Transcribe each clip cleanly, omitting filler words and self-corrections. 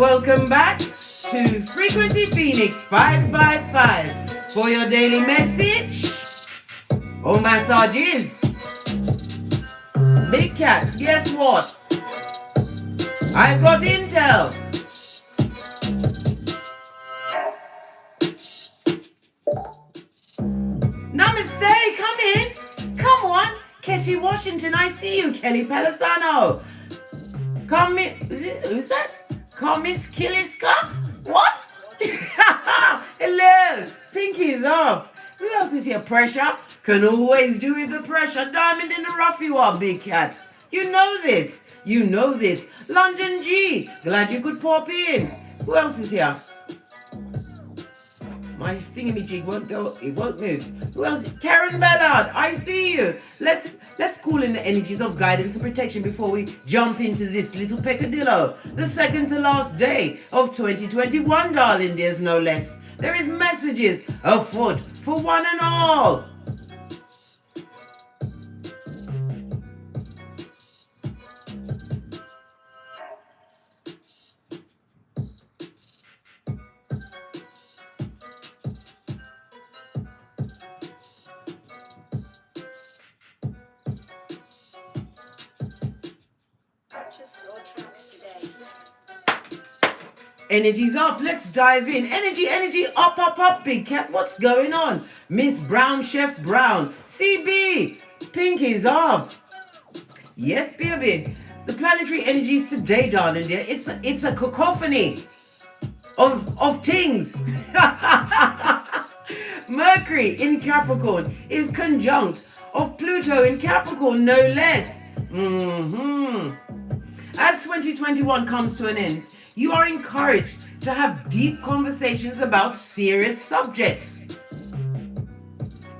Welcome back to Frequency Phoenix 555 for your daily message or massages. Big Cat, guess what? I've got intel. Namaste, come in. Come on. Keshi Washington, I see you. Kelly Palisano. Come in. Who's that? Come Miss Kiliska? What? Hello. Pinky's up. Who else is here? Pressure? Can always do with the pressure. Diamond in the rough you are, Big Cat. You know this. You know this. London G. Glad you could pop in. Who else is here? My thingamajig won't go, it won't move. Who else? Karen Ballard, I see you. Let's call in the energies of guidance and protection before we jump into this little peccadillo. The second to last day of 2021, darling dears, no less. There is messages afoot for one and all. Energy's up. Let's dive in. Energy, up, Big Cat. What's going on? Miss Brown, Chef Brown. CB, Pinky's up. Yes, baby. The planetary energies today, darling dear. It's a cacophony of things. Mercury in Capricorn is conjunct of Pluto in Capricorn, no less. As 2021 comes to an end, you are encouraged to have deep conversations about serious subjects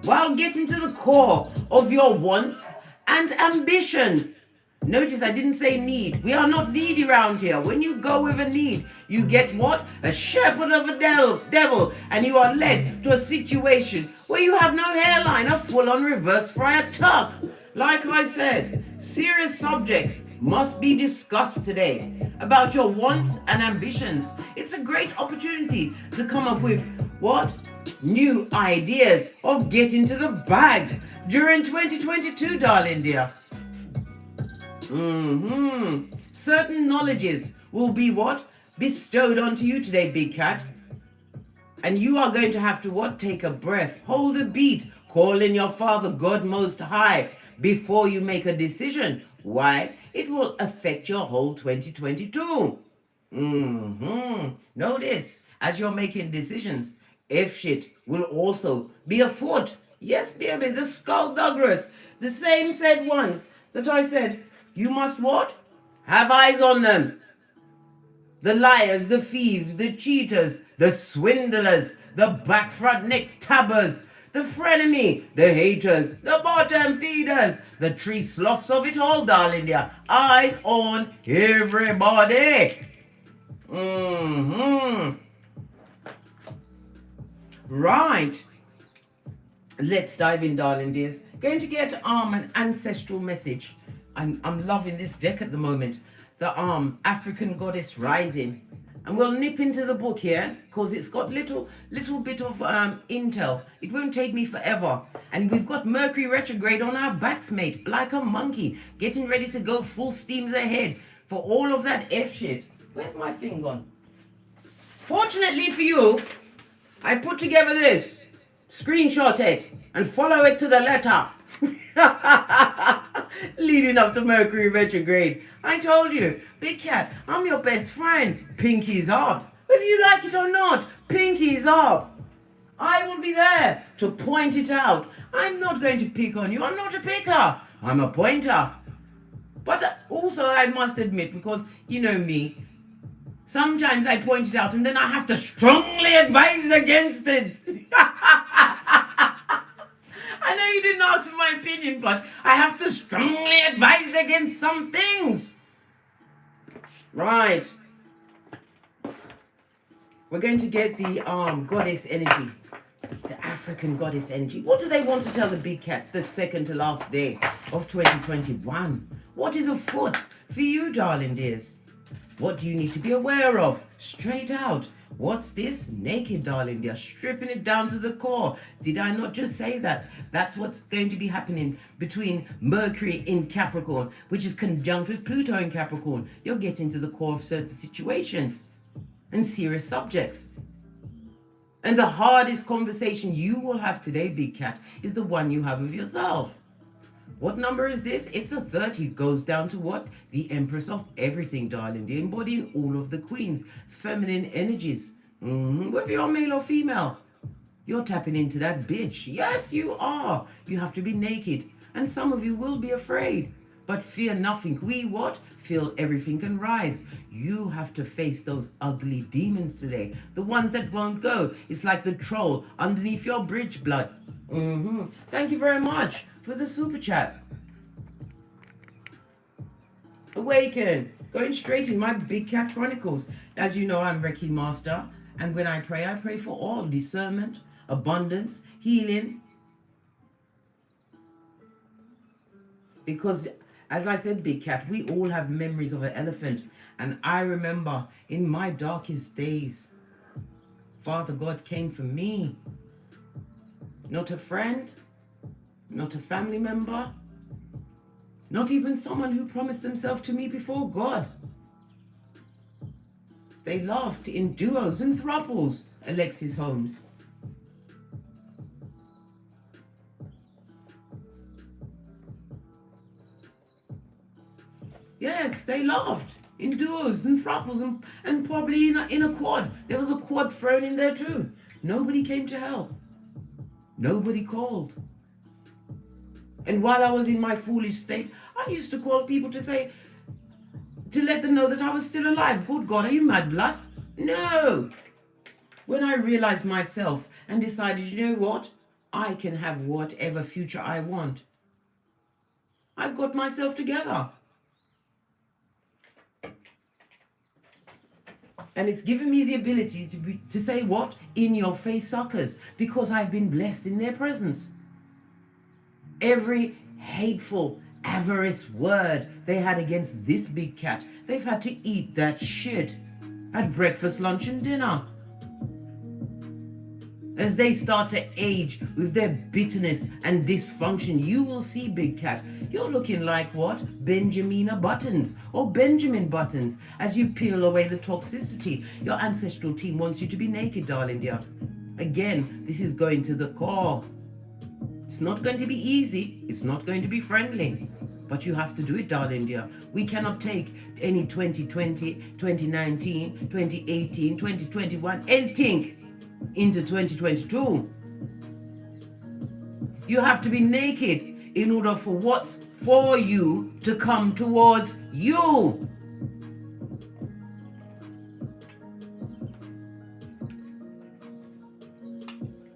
while getting to the core of your wants and ambitions. Notice I didn't say need. We are not needy around here. When you go with a need, you get what? A shepherd of a devil, and you are led to a situation where you have no hairline, a full-on reverse friar tuck. Like I said, serious subjects must be discussed today about your wants and ambitions. It's a great opportunity to come up with what? New ideas of getting to the bag during 2022, darling dear. Certain knowledges will be what? Bestowed onto you today, Big Cat. And you are going to have to what? Take a breath, hold a beat, call in your Father God Most High before you make a decision. Why? It will affect your whole 2022. Notice, as you're making decisions, F shit will also be afoot. Yes, baby, the skullduggerous. The same said once that I said, you must what? Have eyes on them. The liars, the thieves, the cheaters, the swindlers, the back front neck tabbers, the frenemy, the haters, the bottom feeders, the tree sloughs of it all, darling dear. Eyes on everybody. Right. Let's dive in, darling dears. Going to get an ancestral message. I'm loving this deck at the moment. The African Goddess Rising. And we'll nip into the book here because it's got little bit of intel. It won't take me forever. And we've got Mercury retrograde on our backs, mate, like a monkey, getting ready to go full steams ahead for all of that F shit. Where's my thing gone? Fortunately for you, I put together this, screenshot it, and follow it to the letter. Leading up to Mercury retrograde. I told you, Big Cat, I'm your best friend. Pinky's up. Whether you like it or not, Pinky's up. I will be there to point it out. I'm not going to pick on you. I'm not a picker. I'm a pointer. But also I must admit, because you know me, sometimes I point it out and then I have to strongly advise against it. I know you didn't ask for my opinion, but I have to strongly advise against some things. Right. We're going to get the goddess energy. The African goddess energy. What do they want to tell the Big Cats the second to last day of 2021? What is afoot for you, darling dears? What do you need to be aware of? Straight out. What's this? Naked, darling. They're stripping it down to the core. Did I not just say that? That's what's going to be happening between Mercury in Capricorn, which is conjunct with Pluto in Capricorn. You're getting to the core of certain situations and serious subjects. And the hardest conversation you will have today, Big Cat, is the one you have with yourself. What number is this? It's a 30. Goes down to what? The Empress of everything, darling. They're embodying all of the queens, feminine energies. Whether you're male or female, you're tapping into that bitch. Yes, you are. You have to be naked. And some of you will be afraid. But fear nothing. We what? Feel everything can rise. You have to face those ugly demons today. The ones that won't go. It's like the troll underneath your bridge, blood. Thank you very much for the super chat. Awaken. Going straight in my Big Cat Chronicles. As you know, I'm Reiki Master. And when I pray for all discernment, abundance, healing. Because, as I said, Big Cat, we all have memories of an elephant. And I remember in my darkest days, Father God came for me. Not a friend, not a family member, not even someone who promised themselves to me before God. They laughed in duos and thruples, Alexis Holmes. Yes, they laughed in duos and thruples and probably in a quad. There was a quad thrown in there too. Nobody came to help. Nobody called. And while I was in my foolish state, I used to call people to let them know that I was still alive. Good God, are you mad, blood? No. When I realized myself and decided, you know what? I can have whatever future I want. I got myself together. And it's given me the ability to say what? In your face suckers. Because I've been blessed in their presence. Every hateful, avarice word they had against this Big Cat, they've had to eat that shit at breakfast, lunch and dinner. As they start to age with their bitterness and dysfunction, you will see, Big Cat, you're looking like what? Benjamina Buttons or Benjamin Buttons. As you peel away the toxicity, your ancestral team wants you to be naked, darling dear. Again, this is going to the core. It's not going to be easy. It's not going to be friendly. But you have to do it, darling dear. We cannot take any 2020, 2019, 2018, 2021, anything into 2022. You have to be naked in order for what's for you to come towards you.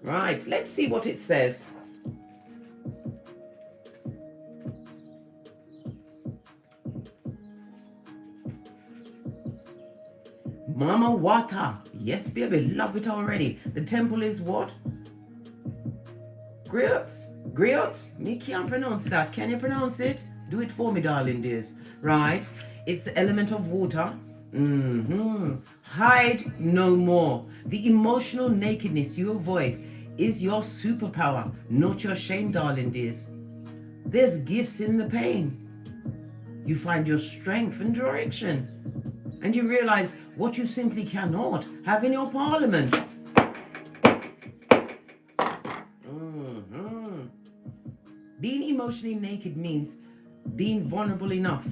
Right, let's see what it says. Mama Wata. Yes, baby, love it already. The temple is what? Griots? Me can't pronounce that. Can you pronounce it? Do it for me, darling dears. Right. It's the element of water. Hide no more. The emotional nakedness you avoid is your superpower, not your shame, darling dears. There's gifts in the pain. You find your strength and direction. And you realize what you simply cannot have in your parliament. Being emotionally naked means being vulnerable enough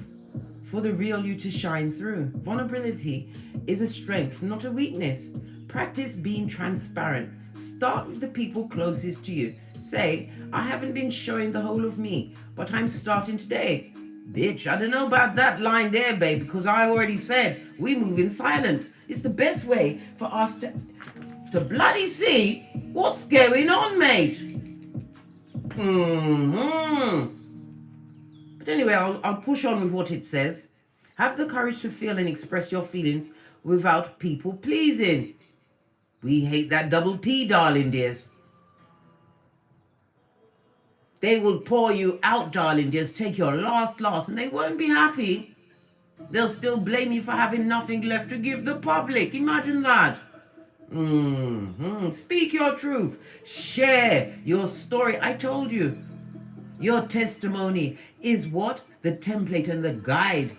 for the real you to shine through. Vulnerability is a strength, not a weakness. Practice being transparent. Start with the people closest to you. Say, I haven't been showing the whole of me, but I'm starting today. Bitch, I don't know about that line there, babe, because I already said we move in silence. It's the best way for us to bloody see what's going on, mate. But anyway, I'll push on with what it says. Have the courage to feel and express your feelings without people pleasing. We hate that double P, darling dears. They will pour you out, darling dears, take your last, and they won't be happy. They'll still blame you for having nothing left to give the public. Imagine that. Speak your truth. Share your story. I told you, your testimony is what? The template and the guide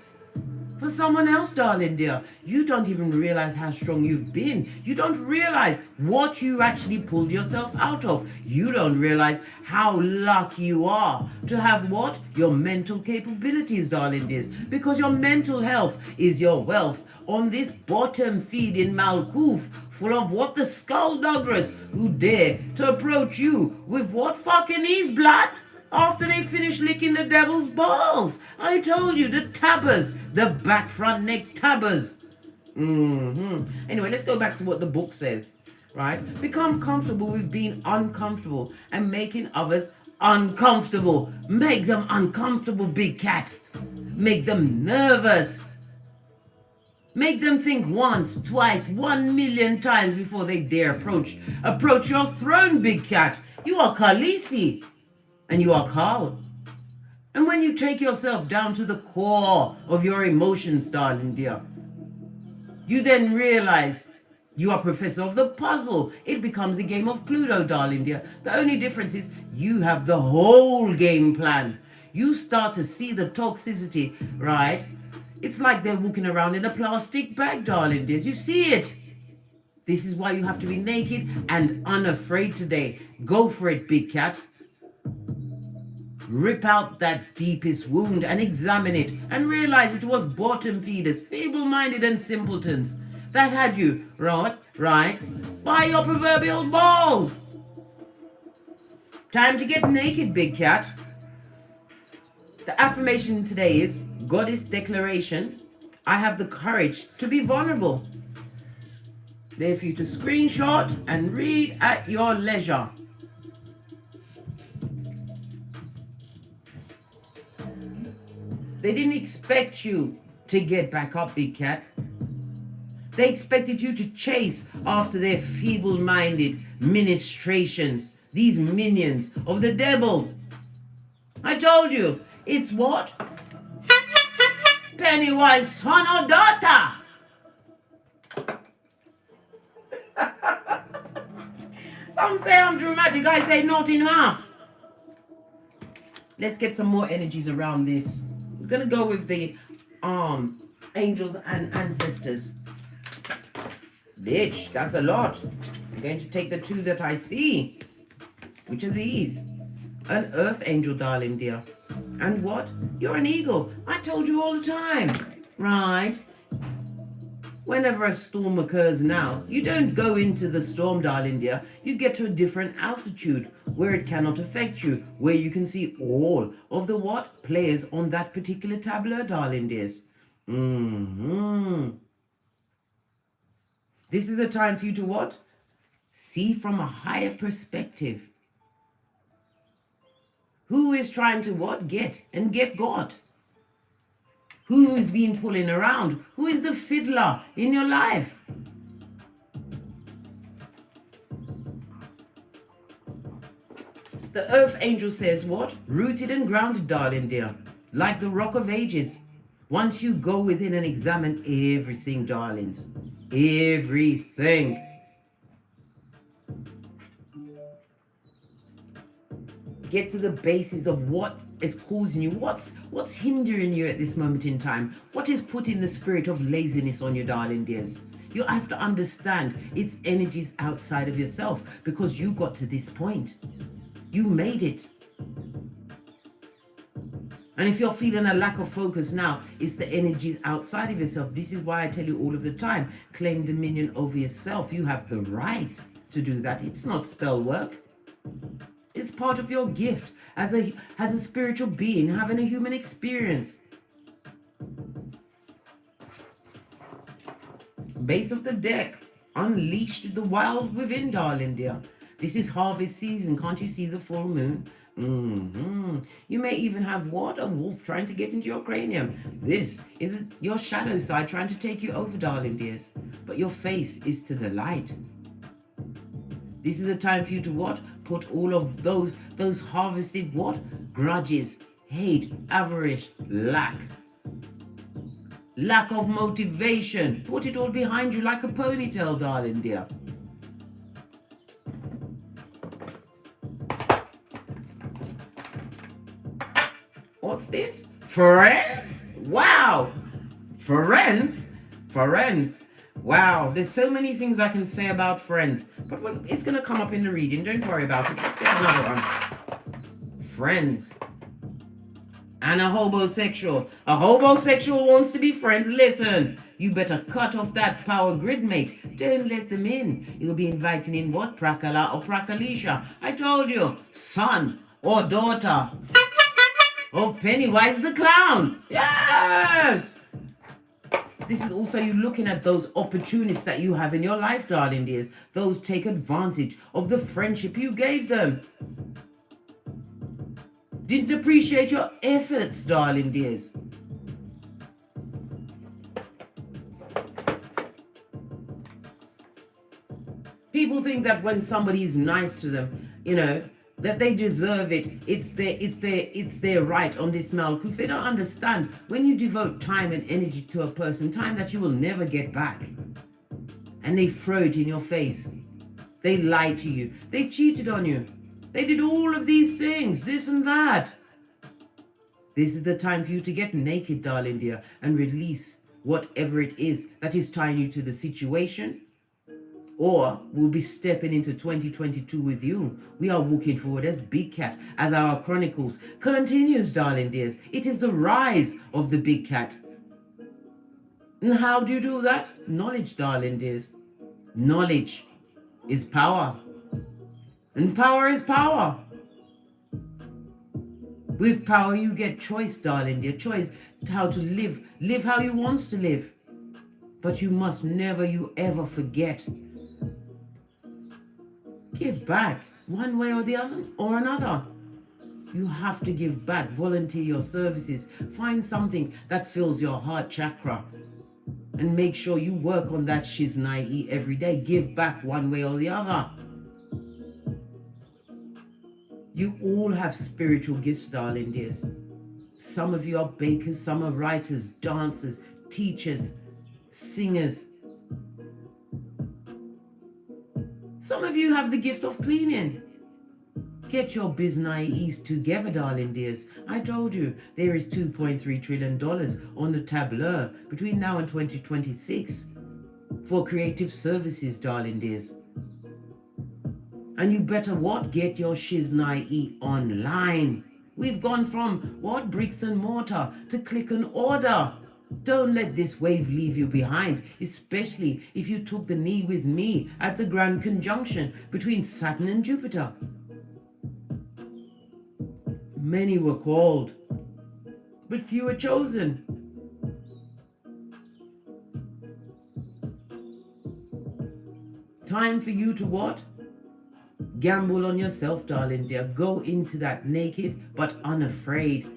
for someone else, darling dear. You don't even realize how strong you've been. You don't realize what you actually pulled yourself out of. You don't realize how lucky you are to have what? Your mental capabilities, darling dears. Because your mental health is your wealth. On this bottom feed in Malkuf, full of what? The skullduggerers who dare to approach you with what fucking is blood? After they finish licking the devil's balls. I told you, the tabbers, the back front neck tabbers. Anyway, let's go back to what the book says, right? Become comfortable with being uncomfortable and making others uncomfortable. Make them uncomfortable, big cat. Make them nervous. Make them think once, twice, 1,000,000 times before they dare approach your throne, big cat. You are Khaleesi. And you are calm. And when you take yourself down to the core of your emotions, darling dear, you then realize you are professor of the puzzle. It becomes a game of Cluedo, darling dear. The only difference is you have the whole game plan. You start to see the toxicity, right? It's like they're walking around in a plastic bag, darling dears. You see it. This is why you have to be naked and unafraid today. Go for it, big cat. Rip out that deepest wound and examine it and realize it was bottom feeders, feeble-minded and simpletons that had you, right, by your proverbial balls. Time to get naked, big cat. The affirmation today is Goddess Declaration. I have the courage to be vulnerable. There for you to screenshot and read at your leisure. They didn't expect you to get back up, big cat. They expected you to chase after their feeble-minded ministrations, these minions of the devil. I told you, it's what? Pennywise son or daughter. Some say I'm dramatic, I say not enough. Let's get some more energies around this. We're going to go with the angels and ancestors. Bitch, that's a lot. I'm going to take the two that I see. Which are these? An earth angel, darling dear. And what? You're an eagle. I told you all the time. Right? Whenever a storm occurs now, you don't go into the storm, darling dear. You get to a different altitude where it cannot affect you, where you can see all of the what? Players on that particular tableau, darling dears. This is a time for you to what? See from a higher perspective. Who is trying to what? Get and get got? Who's been pulling around? Who is the fiddler in your life? The earth angel says what? Rooted and grounded, darling dear. Like the rock of ages. Once you go within and examine everything, darlings. Everything. Get to the basis of what is causing you. What's hindering you at this moment in time? What is putting the spirit of laziness on you, darling dears? You have to understand its energies outside of yourself because you got to this point. You made it. And if you're feeling a lack of focus now, it's the energies outside of yourself. This is why I tell you all of the time, claim dominion over yourself. You have the right to do that. It's not spell work. It's part of your gift as a spiritual being, having a human experience. Base of the deck. Unleash the wild within, darling dear. This is harvest season. Can't you see the full moon? You may even have what? A wolf trying to get into your cranium. This is your shadow side trying to take you over, darling dears. But your face is to the light. This is a time for you to what? Put all of those harvested what? Grudges, hate, avarice, lack. lack of motivation. Put it all behind you like a ponytail, darling dear. What's this? Friends? Wow. Friends? Wow, there's so many things I can say about friends, but it's going to come up in the reading. Don't worry about it. Let's get another one. Friends. And a homosexual. A homosexual wants to be friends. Listen, you better cut off that power grid, mate. Don't let them in. You'll be inviting in what? Prakala or Prakalisha. I told you, son or daughter of Pennywise the Clown. Yes! This is also you looking at those opportunists that you have in your life, darling dears. Those take advantage of the friendship you gave them. Didn't appreciate your efforts, darling dears. People think that when somebody is nice to them, that they deserve it. It's their right on this Malkuth. They don't understand. When you devote time and energy to a person, time that you will never get back, and they throw it in your face, they lied to you, they cheated on you, they did all of these things, this and that. This is the time for you to get naked, darling dear, and release whatever it is that is tying you to the situation. Or we'll be stepping into 2022 with you. We are walking forward as Big Cat, as our chronicles continues, darling dears. It is the rise of the Big Cat. And how do you do that? Knowledge, darling dears. Knowledge is power. And power is power. With power you get choice, darling dear. Choice how to live. Live how you want to live. But you must never, you ever forget. Give back one way or the other or another. You have to give back. Volunteer your services. Find something that fills your heart chakra. And make sure you work on that shiznai every day. Give back one way or the other. You all have spiritual gifts, darling dears. Some of you are bakers, some are writers, dancers, teachers, singers. Some of you have the gift of cleaning. Get your biznais together, darling dears. I told you, there is $2.3 trillion on the tableau between now and 2026 for creative services, darling dears. And you better what? Get your shiznai online. We've gone from what? Bricks and mortar to click and order. Don't let this wave leave you behind, especially if you took the knee with me at the grand conjunction between Saturn and Jupiter. Many were called, but few were chosen. Time for you to what? Gamble on yourself, darling dear. Go into that naked but unafraid.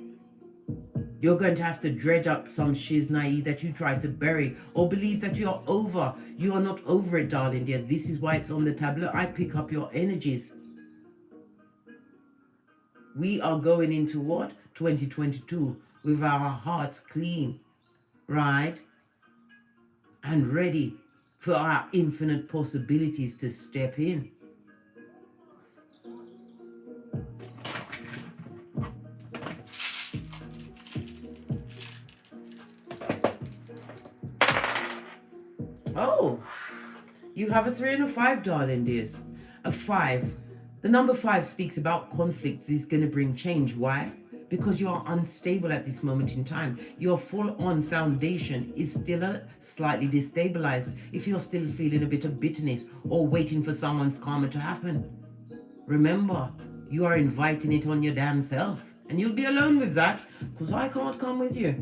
You're going to have to dredge up some shiznai that you tried to bury or believe that you're over. You are not over it, darling dear. This is why it's on the tableau. I pick up your energies. We are going into what? 2022 with our hearts clean, right? And ready for our infinite possibilities to step in. Oh, you have a 3 and a 5, darling dears. A 5. The number 5 speaks about conflict is going to bring change. Why? Because you are unstable at this moment in time. Your full-on foundation is still slightly destabilized if you're still feeling a bit of bitterness or waiting for someone's karma to happen. Remember, you are inviting it on your damn self. And you'll be alone with that because I can't come with you.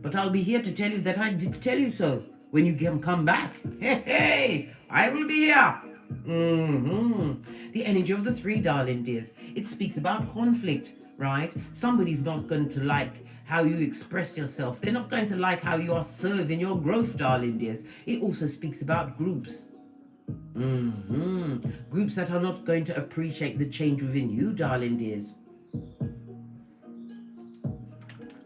But I'll be here to tell you that I did tell you so. When you can come back, hey, I will be here. The energy of the 3, darling dears. It speaks about conflict, right? Somebody's not going to like how you express yourself. They're not going to like how you are serving your growth, darling dears. It also speaks about groups. Groups that are not going to appreciate the change within you, darling dears.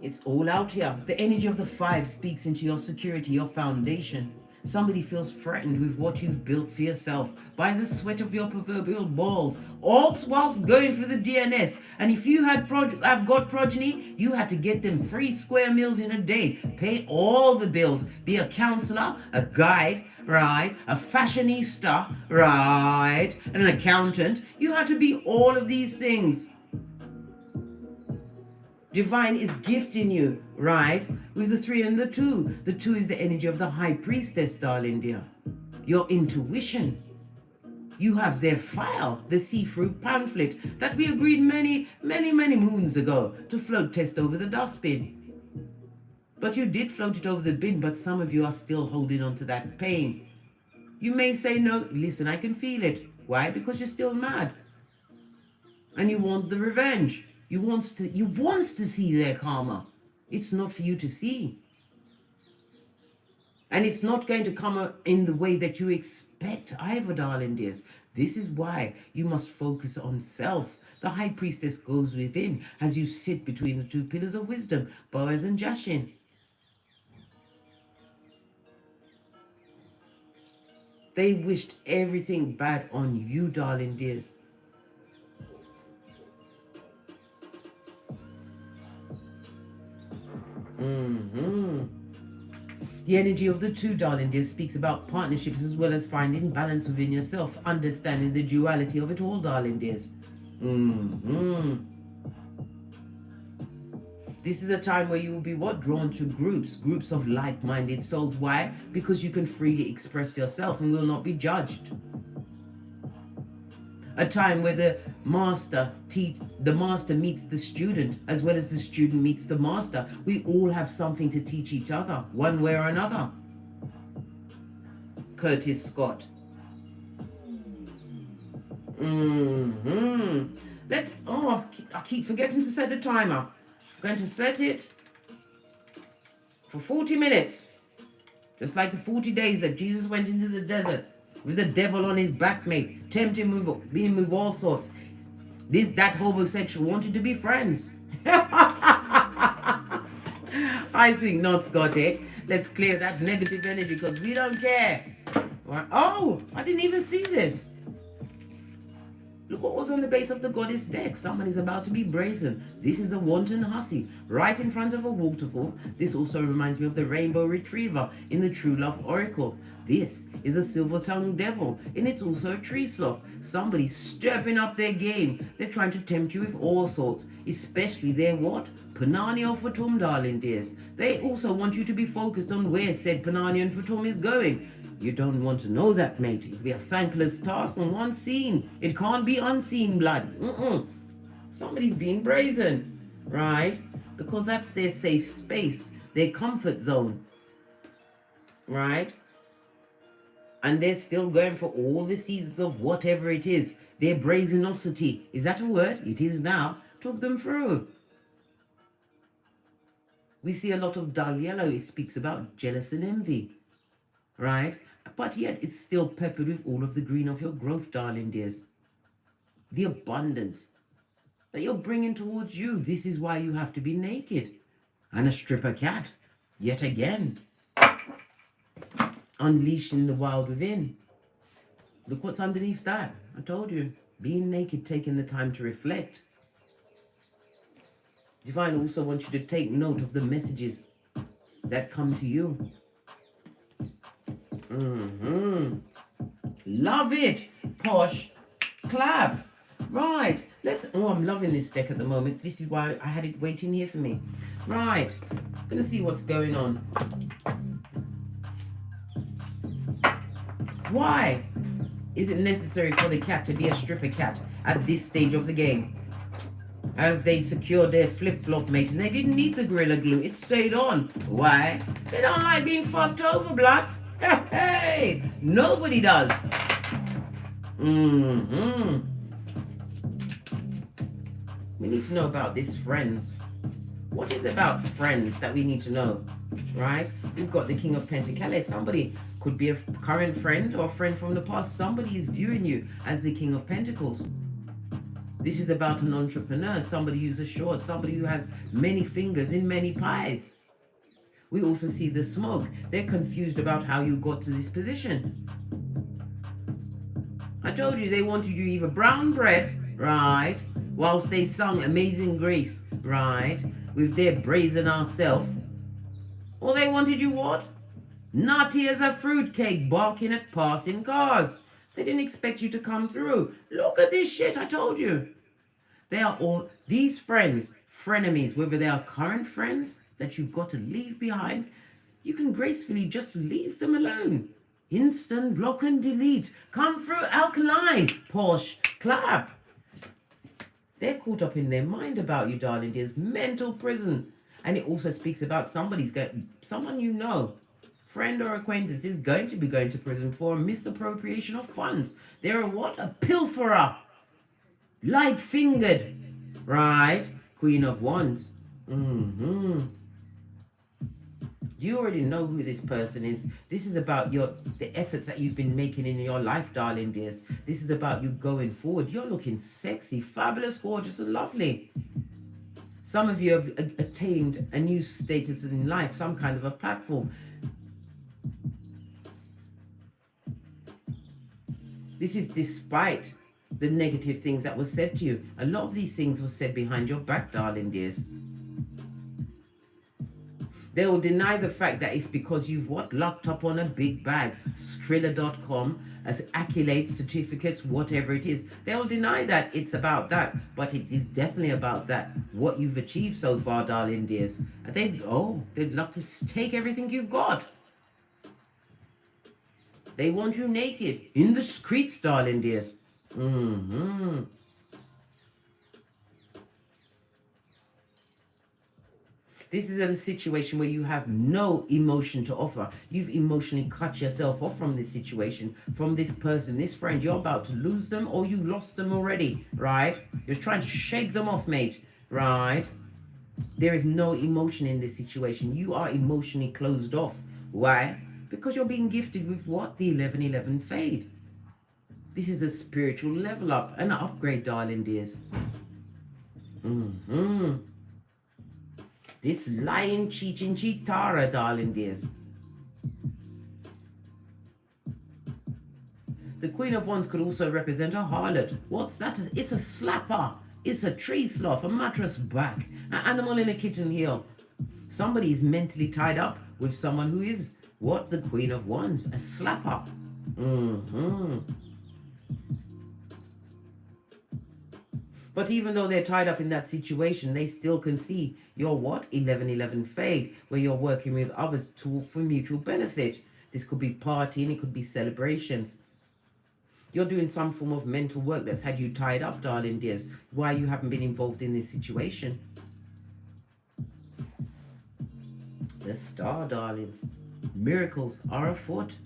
It's all out here. The energy of the 5 speaks into your security, your foundation. Somebody feels threatened with what you've built for yourself by the sweat of your proverbial balls, all whilst going through the DNS. And if you have got progeny, you had to get them 3 square meals in a day, pay all the bills, be a counselor, a guide, right, a fashionista, right, an accountant. You had to be all of these things. Divine is gifting you, right, with the 3 and the 2. The 2 is the energy of the high priestess, darling dear. Your intuition. You have their file, the see-through pamphlet that we agreed many moons ago to float test over the dustbin. But you did float it over the bin, but some of you are still holding on to that pain. You may say, no, listen, I can feel it. Why? Because you're still mad. And you want the revenge. You wants to see their karma. It's not for you to see. And it's not going to come in the way that you expect either, darling dears. This is why you must focus on self. The high priestess goes within as you sit between the 2 pillars of wisdom, Boaz and Jashin. They wished everything bad on you, darling dears. The energy of the 2, darling dear, speaks about partnerships as well as finding balance within yourself, understanding the duality of it all, darling dears. This is a time where you will be drawn to groups of like-minded souls. Why? Because you can freely express yourself and will not be judged. A time where the master meets the student as well as the student meets the master. We all have something to teach each other, one way or another. Curtis Scott. I keep forgetting to set the timer. I'm going to set it for 40 minutes. Just like the 40 days that Jesus went into the desert with the devil on his back, mate, tempting him with all sorts. That homosexual wanted to be friends. I think not, Scotty. Let's clear that negative energy because we don't care. Oh, I didn't even see this. Look what was on the base of the goddess deck. Someone is about to be brazen. This is a wanton hussy right in front of a waterfall. This also reminds me of the rainbow retriever in the True Love Oracle. This is a silver-tongued devil, and it's also a tree sloth. Somebody's stepping up their game. They're trying to tempt you with all sorts, especially their what? Panani or Fatum, darling dears. They also want you to be focused on where said Panani and Fatum is going. You don't want to know that, mate. It'll be a thankless task on one scene. It can't be unseen blood. Somebody's being brazen, right? Because that's their safe space, their comfort zone, right? And they're still going for all the seasons of whatever it is. Their brazenosity, is that a word? It is now. Took them through. We see a lot of dull yellow. It speaks about jealous and envy, right? But yet it's still peppered with all of the green of your growth, darling dears. The abundance that you're bringing towards you. This is why you have to be naked. And a stripper cat, yet again. Unleashing the wild within. Look what's underneath that. I told you. Being naked, taking the time to reflect. Divine also wants you to take note of the messages that come to you. Love it. Posh. Clap. Right. I'm loving this deck at the moment. This is why I had it waiting here for me. Right. I'm going to see what's going on. Why is it necessary for the cat to be a stripper cat at this stage of the game? As they secured their flip-flop mate, and they didn't need the Gorilla Glue. It stayed on. Why? They don't like being fucked over, blood. Hey, nobody does. We need to know about this friends. What is it about friends that we need to know, right? We've got the King of Pentacles. Somebody could be a current friend or a friend from the past. Somebody is viewing you as the King of Pentacles. This is about an entrepreneur, somebody who's assured, somebody who has many fingers in many pies. We also see the smoke. They're confused about how you got to this position. I told you they wanted you either brown bread, right, whilst they sung Amazing Grace, right, with their brazen ass self, or they wanted you what? Nutty as a fruitcake, barking at passing cars. They didn't expect you to come through. Look at this shit, I told you. They are all, these friends, frenemies, whether they are current friends that you've got to leave behind, you can gracefully just leave them alone. Instant block and delete. Come through alkaline. Posh. Clap. They're caught up in their mind about you, darling dears. Mental prison. And it also speaks about someone you know, friend or acquaintance, is going to be going to prison for a misappropriation of funds. They're a what? A pilferer. Light-fingered. Right? Queen of Wands. You already know who this person is. This is about the efforts that you've been making in your life, darling dears. This is about you going forward. You're looking sexy, fabulous, gorgeous, and lovely. Some of you have attained a new status in life, some kind of a platform. This is despite the negative things that were said to you. A lot of these things were said behind your back, darling dears. They will deny the fact that it's because you've what? Locked up on a big bag. Skrilla.com, as accolades, certificates, whatever it is. They'll deny that it's about that. But it is definitely about that. What you've achieved so far, darling dears. And they'd love to take everything you've got. They want you naked. In the streets, darling dears. This is a situation where you have no emotion to offer. You've emotionally cut yourself off from this situation, from this person, this friend. You're about to lose them, or you lost them already, right? You're trying to shake them off, mate, right? There is no emotion in this situation. You are emotionally closed off. Why? Because you're being gifted with what? The 1111 fade. This is a spiritual level up, an upgrade, darling dears. This lying, cheating, cheatara, darling dears. The Queen of Wands could also represent a harlot. What's that? It's a slapper. It's a tree sloth, a mattress back, an animal in a kitten heel. Somebody is mentally tied up with someone who is what? The Queen of Wands, a slapper. But even though they're tied up in that situation, they still can see your what? 1111 fade, where you're working with others for mutual benefit. This could be partying, it could be celebrations. You're doing some form of mental work that's had you tied up, darling dears. Why you haven't been involved in this situation. The star, darlings. Miracles are afoot.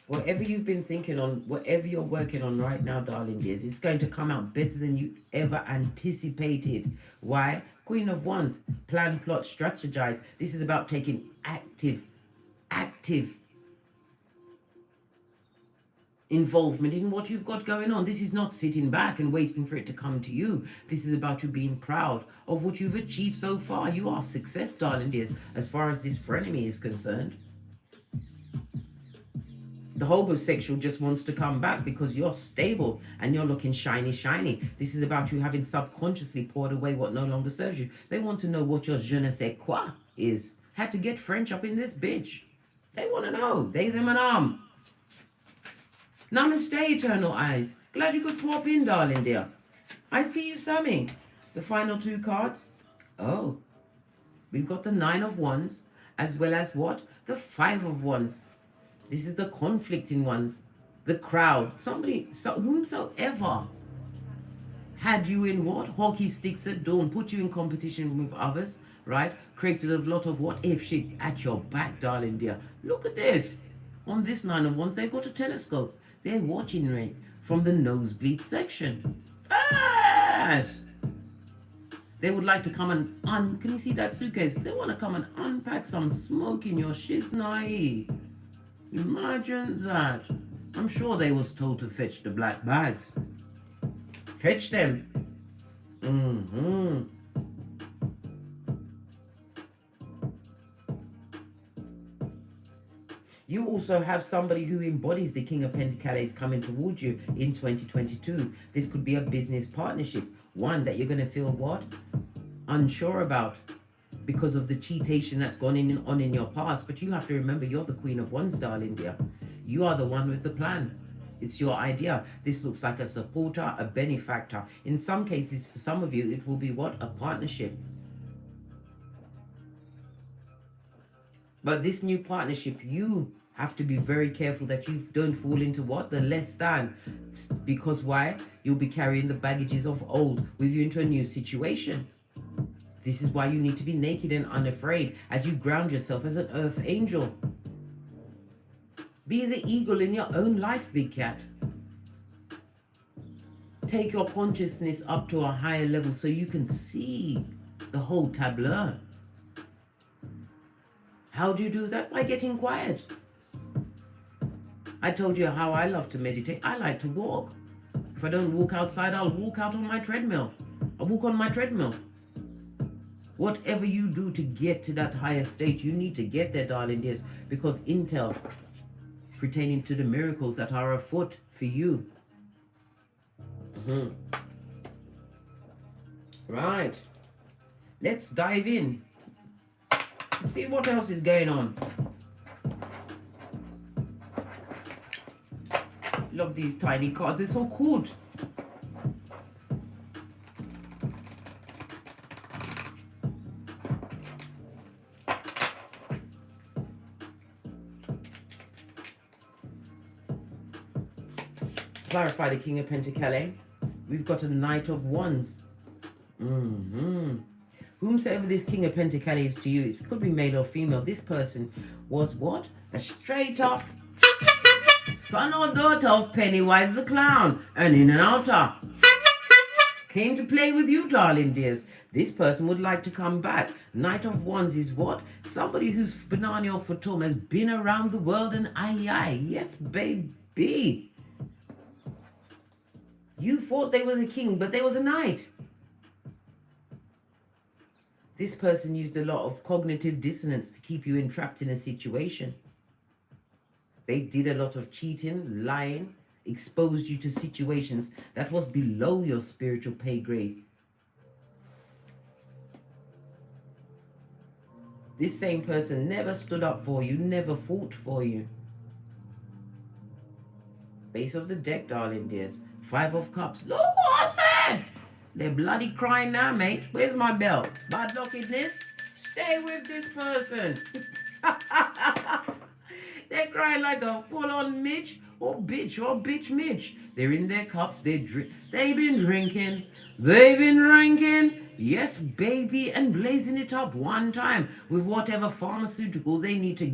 Whatever you've been thinking on, whatever you're working on right now, darling dears, it's going to come out better than you ever anticipated. Why? Queen of Wands, plan, plot, strategize. This is about taking active involvement in what you've got going on. This is not sitting back and waiting for it to come to you. This is about you being proud of what you've achieved so far. You are success, darling dears, as far as this frenemy is concerned. The homosexual just wants to come back because you're stable and you're looking shiny, shiny. This is about you having subconsciously poured away what no longer serves you. They want to know what your je ne sais quoi is. Had to get French up in this bitch. They want to know. They, them, and Namaste, eternal eyes. Glad you could pop in, darling dear. I see you, Sammy. The final two cards. Oh, we've got the 9 of Wands as well as what? The 5 of Wands. This is the conflicting ones, the crowd, whomsoever had you in what? Hockey sticks at dawn, put you in competition with others, right? Created a lot of what if shit at your back, darling dear. Look at this. On this 9 of Wands, they've got a telescope. They're watching right from the nosebleed section. Yes! They would like to come and, can you see that suitcase? They want to come and unpack some smoke in your shiznai. Imagine that. I'm sure they was told to fetch the black bags. Fetch them. You also have somebody who embodies the King of Pentacles coming towards you in 2022. This could be a business partnership. One that you're going to feel what? Unsure about because of the cheatation that's gone on in your past. But you have to remember, you're the Queen of Wands, darling dear. You are the one with the plan. It's your idea. This looks like a supporter, a benefactor. In some cases, for some of you, it will be what? A partnership. But this new partnership, you have to be very careful that you don't fall into what? The less than. Because why? You'll be carrying the baggages of old with you into a new situation. This is why you need to be naked and unafraid as you ground yourself as an earth angel. Be the eagle in your own life, big cat. Take your consciousness up to a higher level so you can see the whole tableau. How do you do that? By getting quiet. I told you how I love to meditate. I like to walk. If I don't walk outside, I'll walk out on my treadmill. I'll walk on my treadmill. Whatever you do to get to that higher state, you need to get there, darling dears, because intel pertaining to the miracles that are afoot for you. Right. Let's dive in. See what else is going on. Love these tiny cards. They're so cool. Clarify the King of Pentacles. We've got a Knight of Wands. Whomsoever this King of Pentacles is to you, it could be male or female. This person was what? A straight up son or daughter of Pennywise the Clown. An in and outer. Came to play with you, darling dears. This person would like to come back. Knight of Wands is what? Somebody whose banana or fatum has been around the world and aye. Yes, baby. You thought they was a king, but they was a knight. This person used a lot of cognitive dissonance to keep you entrapped in a situation. They did a lot of cheating, lying, exposed you to situations that was below your spiritual pay grade. This same person never stood up for you, never fought for you. Base of the deck, darling dears. 5 of Cups. Look what I said! They're bloody crying now, mate. Where's my belt? Bad luckiness. Stay with this person. They're crying like a full-on Mitch or bitch Mitch. They're in their cups. They've been drinking. They've been drinking. Yes, baby, and blazing it up one time with whatever pharmaceutical they need to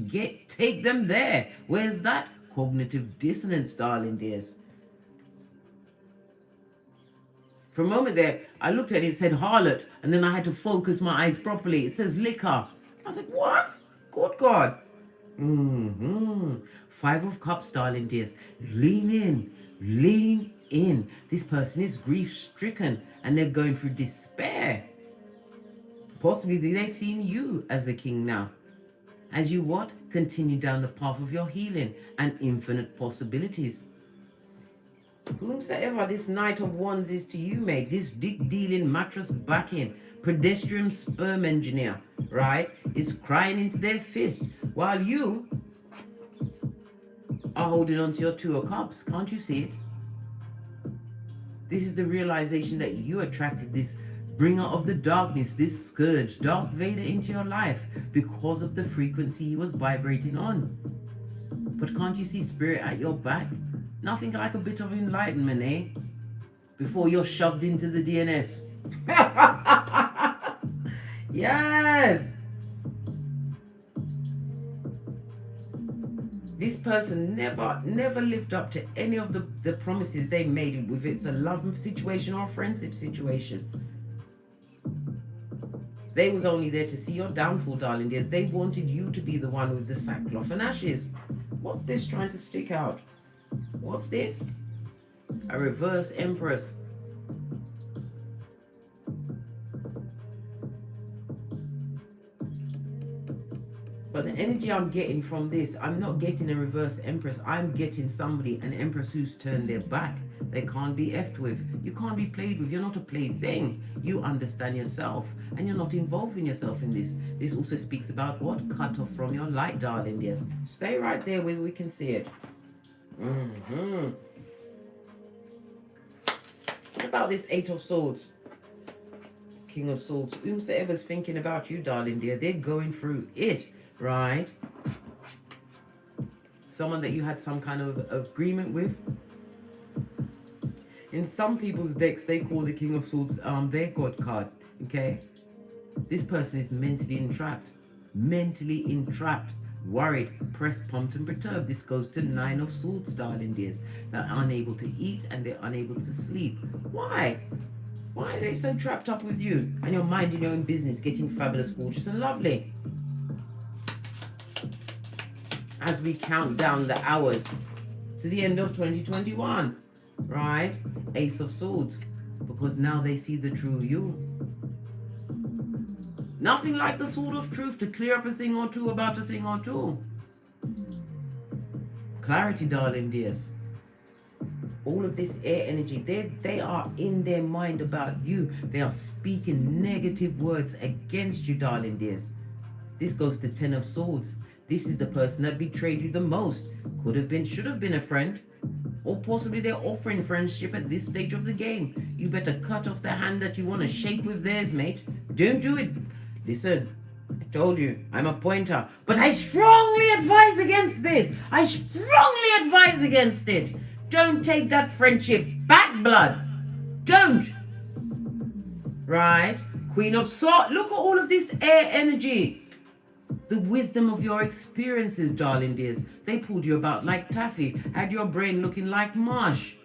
take them there. Where's that? Cognitive dissonance, darling dears. For a moment there, I looked at it, it said harlot, and then I had to focus my eyes properly. It says liquor. I was like, what? Good God. 5 of Cups, darling dears. Lean in. Lean in. This person is grief-stricken, and they're going through despair. Possibly they're seeing you as the king now. As you what? Continue down the path of your healing and infinite possibilities. Whomsoever this Knight of Wands is to you, mate, this dick dealing, mattress backing, pedestrian sperm engineer, right, is crying into their fist while you are holding on to your 2 of Cups. Can't you see it? This is the realization that you attracted this bringer of the darkness, this scourge, Darth Vader, into your life because of the frequency he was vibrating on. But can't you see spirit at your back? Nothing like a bit of enlightenment, eh? Before you're shoved into the DNS. Yes! This person never lived up to any of the promises they made, if it's a love situation or a friendship situation. They was only there to see your downfall, darling dears. They wanted you to be the one with the sackcloth and ashes. What's this trying to stick out? What's this? A reverse Empress. But the energy I'm getting from this, I'm not getting a reverse Empress. I'm getting somebody, an Empress who's turned their back. They can't be effed with. You can't be played with. You're not a plaything. You understand yourself and you're not involving yourself in this. This also speaks about what? Cut off from your light, darling. Yes. Stay right there where we can see it. What about this Eight of Swords? King of Swords. Whomsoever's thinking about you, darling dear, they're going through it, right? Someone that you had some kind of agreement with. In some people's decks, they call the King of Swords their God card, okay? This person is mentally entrapped. Mentally entrapped. Worried, pressed, pumped, and perturbed. This goes to Nine of Swords, darling dears. They're unable to eat and they're unable to sleep. Why? Why are they so trapped up with you? And you're minding your own business, getting fabulous, gorgeous, and lovely. As we count down the hours to the end of 2021, right? Ace of Swords. Because now they see the true you. Nothing like the sword of truth to clear up a thing or two about a thing or two. Clarity, darling dears. All of this air energy, they are in their mind about you. They are speaking negative words against you, darling dears. This goes to Ten of Swords. This is the person that betrayed you the most. Could have been, should have been a friend. Or possibly they're offering friendship at this stage of the game. You better cut off the hand that you want to shake with theirs, mate. Don't do it. Listen, I told you, I'm a pointer. But I strongly advise against this. I strongly advise against it. Don't take that friendship back, blood. Don't. Right? Queen of Swords. Look at all of this air energy. The wisdom of your experiences, darling dears. They pulled you about like taffy. Had your brain looking like mush.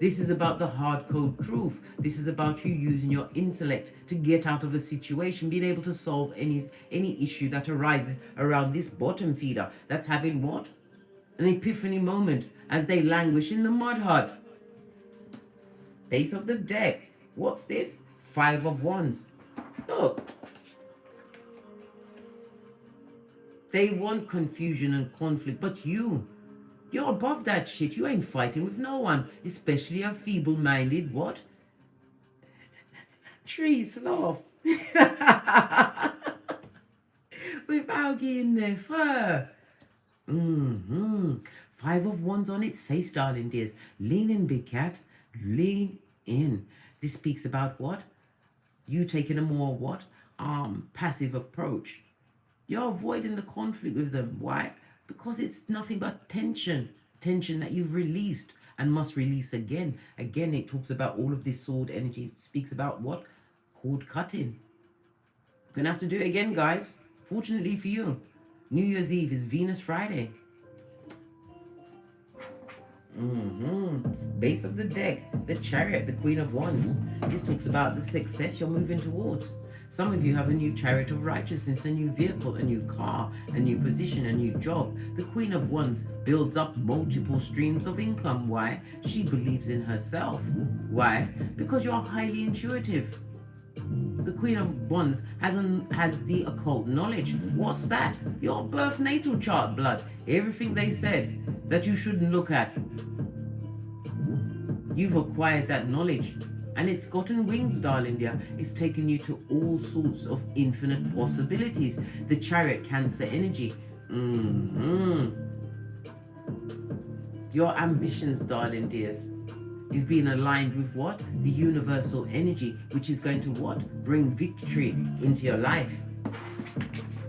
This is about the hard code truth. This is about you using your intellect to get out of a situation, being able to solve any issue that arises around this bottom feeder that's having what? An epiphany moment as they languish in the mud hut. Base of the deck. What's this? Five of Wands. Look. They want confusion and conflict, but you're above that shit. You ain't fighting with no one, especially a feeble-minded, what? Tree sloth. Without getting their fur. Five of Wands on its face, darling dears. Lean in, big cat. Lean in. This speaks about what? You taking a more what? Passive approach. You're avoiding the conflict with them. Why? Because it's nothing but tension. Tension that you've released and must release again. Again, it talks about all of this sword energy. It speaks about what? Cord cutting. Gonna have to do it again, guys. Fortunately for you, New Year's Eve is Venus Friday. Base of the deck, the Chariot, the Queen of Wands. This talks about the success you're moving towards. Some of you have a new chariot of righteousness, a new vehicle, a new car, a new position, a new job. The Queen of Wands builds up multiple streams of income. Why? She believes in herself. Why? Because you're highly intuitive. The Queen of Wands has the occult knowledge. What's that? Your birth natal chart, blood. Everything they said that you shouldn't look at. You've acquired that knowledge. And it's gotten wings, darling dear. It's taken you to all sorts of infinite possibilities. The Chariot, Cancer energy. Your ambitions, darling dears, is being aligned with what? The universal energy, which is going to what? Bring victory into your life.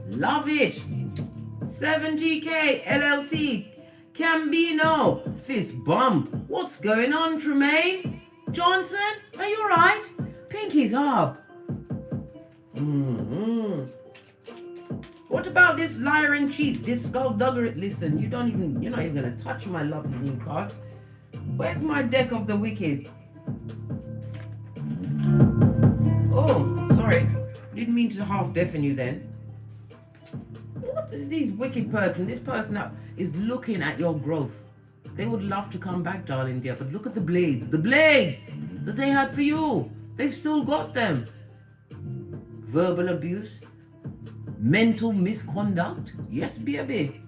Love it. 70K LLC. Cambino. Fist bump. What's going on, Tremaine? Johnson, are you alright? Pinky's up. What about this liar in chief, this skullduggery? Listen, you're not even gonna touch my lovely new cards. Where's my deck of the wicked? Oh, sorry. Didn't mean to half deafen you then. What is this wicked person? This person that is looking at your growth. They would love to come back, darling dear, but look at the blades. The blades that they had for you. They've still got them. Verbal abuse. Mental misconduct. Yes, baby.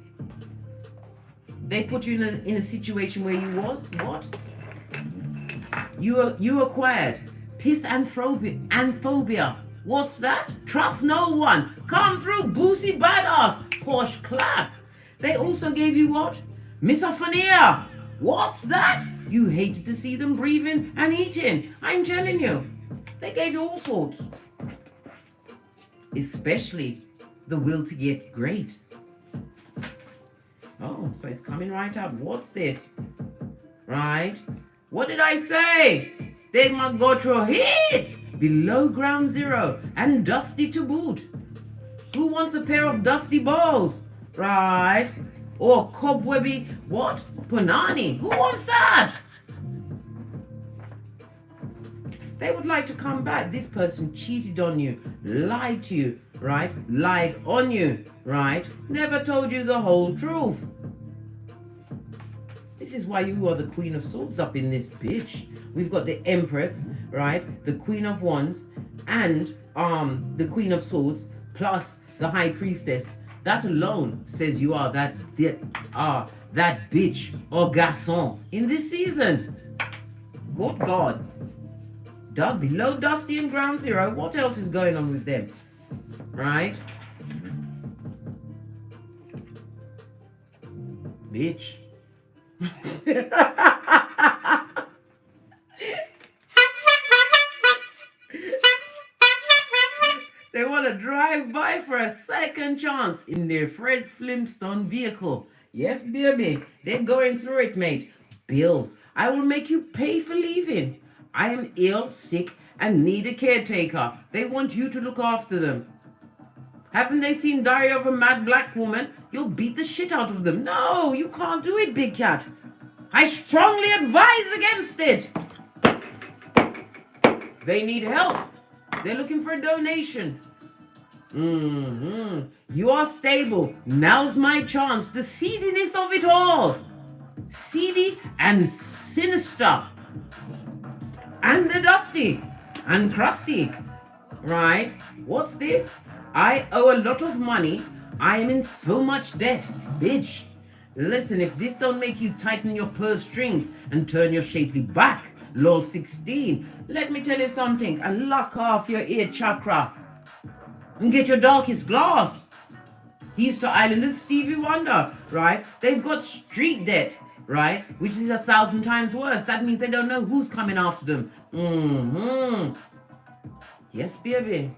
They put you in a situation where you was, what? You acquired pissanthropia. What's that? Trust no one. Come through, boosie badass. Posh clap. They also gave you what? Misophonia. What's that? You hated to see them breathing and eating. I'm telling you. They gave you all sorts. Especially the will to get great. Oh, so it's coming right up. What's this? Right? What did I say? They might go through a hit below ground zero and dusty to boot. Who wants a pair of dusty balls? Right? Or cobwebby, what? Punani. Who wants that? They would like to come back. This person cheated on you, lied to you, right? Lied on you, right? Never told you the whole truth. This is why you are the Queen of Swords up in this bitch. We've got the Empress, right? The Queen of Wands and the Queen of Swords plus the High Priestess. That alone says you are that bitch or garçon in this season. Good God. Dug below dusty and ground zero. What else is going on with them? Right? Bitch. They want to drive by for a second chance in their Fred Flintstone vehicle. Yes, baby. They're going through it, mate. Bills. I will make you pay for leaving. I am ill, sick, and need a caretaker. They want you to look after them. Haven't they seen Diary of a Mad Black Woman? You'll beat the shit out of them. No, you can't do it, big cat. I strongly advise against it. They need help. They're looking for a donation. You are stable. Now's my chance. The seediness of it all. Seedy and sinister. And the dusty and crusty. Right? What's this? I owe a lot of money. I am in so much debt. Bitch. Listen, if this don't make you tighten your purse strings and turn your shapely back, law 16, let me tell you something. And lock off your ear chakra. And get your darkest glass. Easter Island and Stevie Wonder, right? They've got street debt, right? Which is 1,000 times worse. That means they don't know who's coming after them. Yes, baby.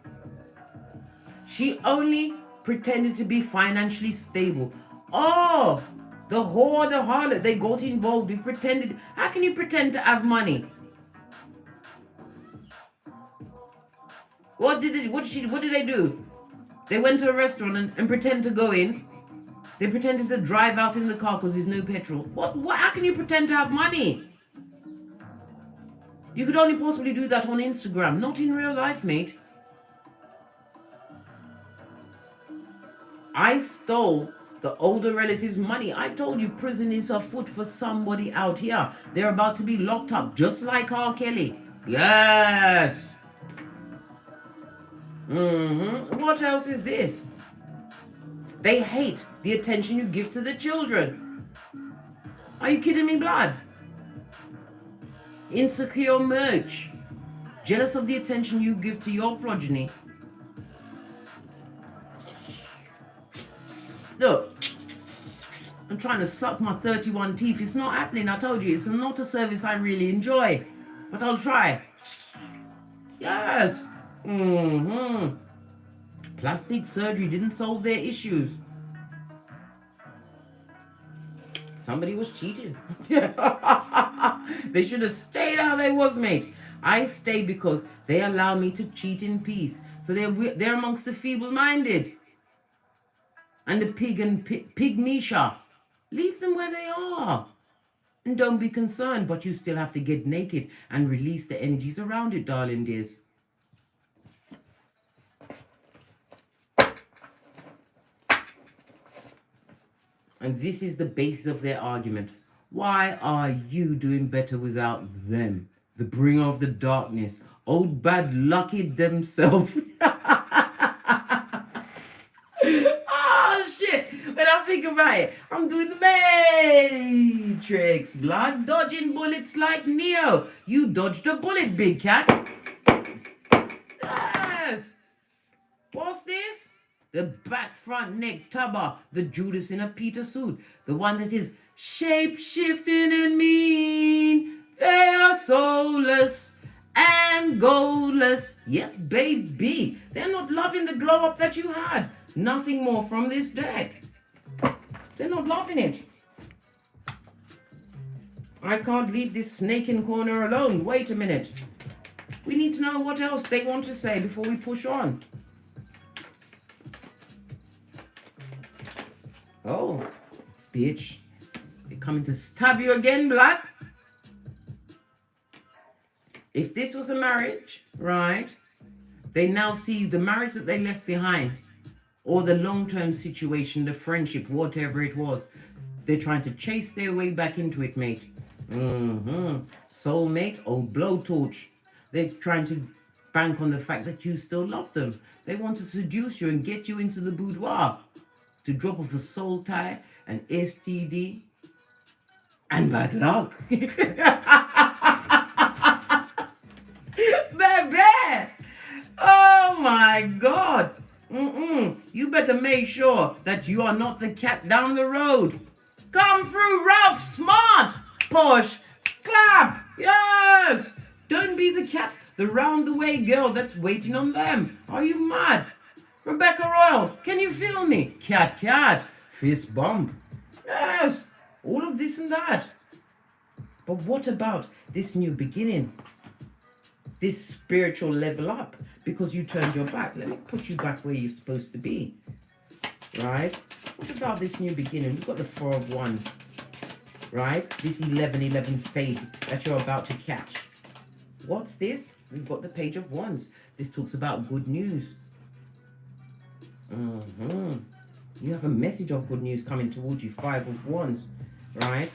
She only pretended to be financially stable. Oh, the whore, the harlot, they got involved. They pretended. How can you pretend to have money? What did they do? They went to a restaurant and pretend to go in. They pretended to drive out in the car because there's no petrol. What? How can you pretend to have money? You could only possibly do that on Instagram, not in real life, mate. I stole the older relatives' money. I told you prison is afoot for somebody out here. They're about to be locked up, just like R. Kelly. Yes. What else is this? They hate the attention you give to the children. Are you kidding me, blood? Insecure merch. Jealous of the attention you give to your progeny. Look, I'm trying to suck my 31 teeth. It's not happening, I told you. It's not a service I really enjoy. But I'll try. Yes. Plastic surgery didn't solve their issues. Somebody was cheating. They should have stayed how they was, mate. I stay because they allow me to cheat in peace. So they're amongst the feeble-minded. And the pig and pygmisha. Leave them where they are. And don't be concerned, but you still have to get naked and release the energies around it, darling dears. And this is the basis of their argument. Why are you doing better without them? The bringer of the darkness. Old bad lucky themselves. Oh shit! When I think about it, I'm doing the Matrix. Blood dodging bullets like Neo. You dodged a bullet, big cat. Yes. What's this? The back front neck tubber, the Judas in a Peter suit, the one that is shape shifting and mean. They are soulless and goalless. Yes, baby. They're not loving the glow up that you had. Nothing more from this deck. They're not loving it. I can't leave this snake in corner alone. Wait a minute. We need to know what else they want to say before we push on. Oh, bitch. They're coming to stab you again, blood. If this was a marriage, right, they now see the marriage that they left behind, or the long-term situation, the friendship, whatever it was. They're trying to chase their way back into it, mate. Soulmate, old blowtorch. They're trying to bank on the fact that you still love them. They want to seduce you and get you into the boudoir to drop off a soul tie, an STD, and bad luck. Baby! Oh my God! You better make sure that you are not the cat down the road. Come through rough, smart, push, clap. Yes! Don't be the cat, the round-the-way girl that's waiting on them. Are you mad? Rebecca Royal, can you feel me? Cat, fist bump. Yes, all of this and that. But what about this new beginning? This spiritual level up, because you turned your back. Let me put you back where you're supposed to be. Right? What about this new beginning? We've got the 4 of Wands. Right? This 11-11 fade that you're about to catch. What's this? We've got the Page of Wands. This talks about good news. You have a message of good news coming towards you. 5 of Wands. Right?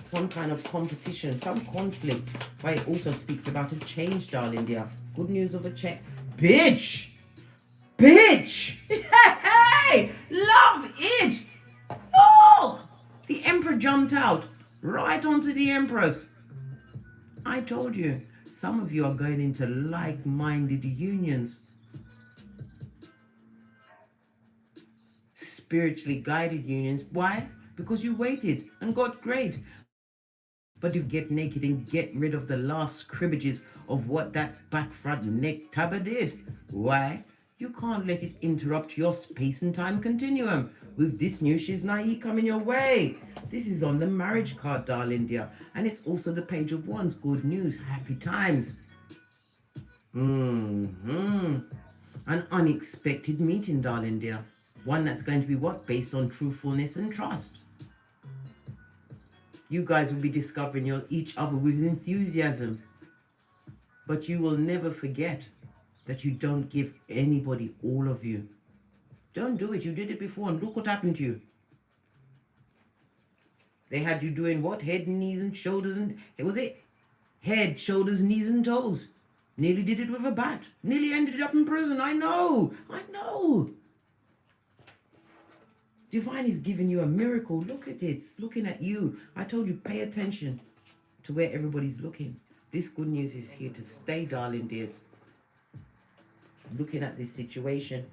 Some kind of competition, some conflict. But it also speaks about a change, darling dear. Good news of a change. Bitch! Hey! Love it! Oh! The Emperor jumped out. Right onto the Empress. I told you. Some of you are going into like-minded unions. Spiritually guided unions. Why? Because you waited and got great. But you get naked and get rid of the last scrimmages of what that back front neck tabber did. Why? You can't let it interrupt your space and time continuum with this new shiznai coming your way. This is on the marriage card, darling dear. And it's also the Page of Wands. Good news, happy times. An unexpected meeting, darling dear. One that's going to be what? Based on truthfulness and trust. You guys will be discovering each other with enthusiasm. But you will never forget that you don't give anybody all of you. Don't do it. You did it before and look what happened to you. They had you doing what? Head, knees, and shoulders, and it was it. Head, shoulders, knees, and toes. Nearly did it with a bat. Nearly ended up in prison. I know. Divine is giving you a miracle. Look at it. It's looking at you. I told you, pay attention to where everybody's looking. This good news is here to stay, darling dears. Looking at this situation.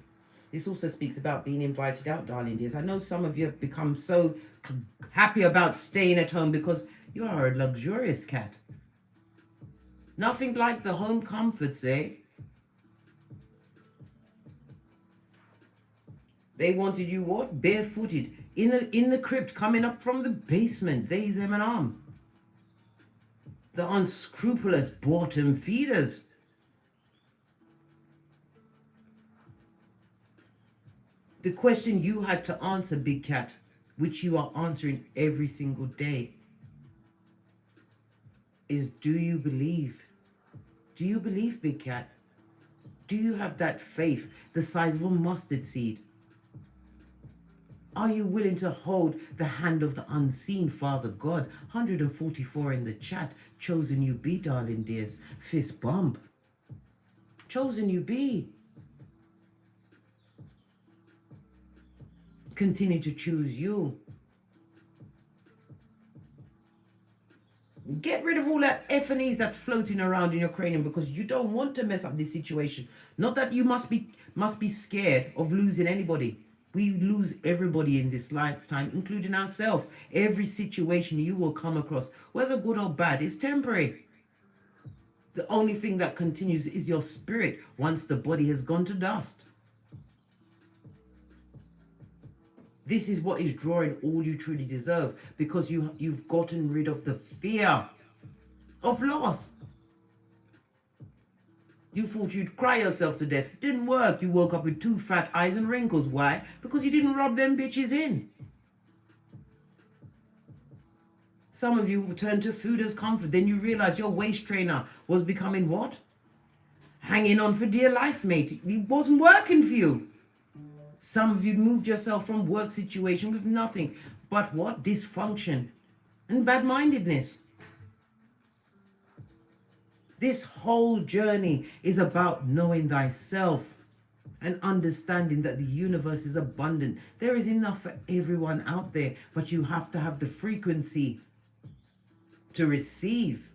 This also speaks about being invited out, darling dears. I know some of you have become so happy about staying at home because you are a luxurious cat. Nothing like the home comforts, eh? They wanted you what? Barefooted. In the crypt, coming up from the basement. They, them, and arm. The unscrupulous bottom feeders. The question you had to answer, big cat, which you are answering every single day, is do you believe? Do you believe, big cat? Do you have that faith the size of a mustard seed? Are you willing to hold the hand of the unseen Father God? 144 in the chat. Chosen you be, darling dears. Fist bump. Chosen you be. Continue to choose you. Get rid of all that F and E's that's floating around in your cranium, because you don't want to mess up this situation. Not that you must be scared of losing anybody. We lose everybody in this lifetime, including ourselves. Every situation you will come across, whether good or bad, is temporary. The only thing that continues is your spirit once the body has gone to dust. This is what is drawing all you truly deserve, because you've gotten rid of the fear of loss. You thought you'd cry yourself to death. It didn't work. You woke up with 2 fat eyes and wrinkles. Why? Because you didn't rub them bitches in. Some of you turned to food as comfort. Then you realize your waist trainer was becoming what? Hanging on for dear life, mate. It wasn't working for you. Some of you moved yourself from work situation with nothing but what? Dysfunction and bad-mindedness. This whole journey is about knowing thyself and understanding that the universe is abundant. There is enough for everyone out there, but you have to have the frequency to receive.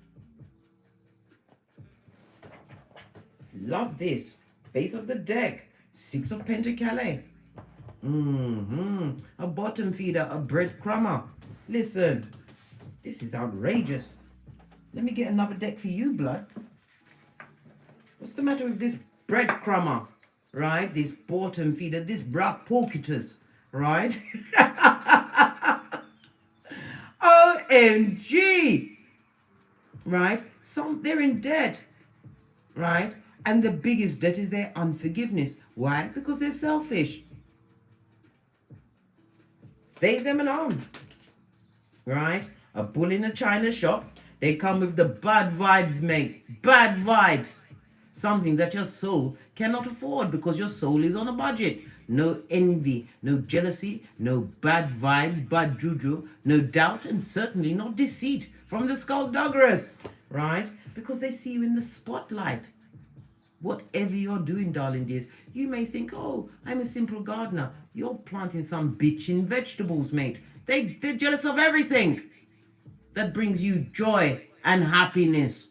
Love this. Base of the deck. 6 of Pentacles. A bottom feeder, a breadcrumber. Listen, this is outrageous. Let me get another deck for you, blood. What's the matter with this breadcrumber, right? This bottom feeder, this black porcutus, right? OMG, right? They're in debt, right? And the biggest debt is their unforgiveness. Why? Because they're selfish. They, them, and on. Right? A bull in a china shop. They come with the bad vibes, mate. Bad vibes. Something that your soul cannot afford, because your soul is on a budget. No envy, no jealousy, no bad vibes, bad juju, no doubt, and certainly not deceit from the skullduggerous. Right? Because they see you in the spotlight. Whatever you're doing, darling dears, you may think, oh, I'm a simple gardener. You're planting some bitchin' vegetables, mate. They're jealous of everything that brings you joy and happiness.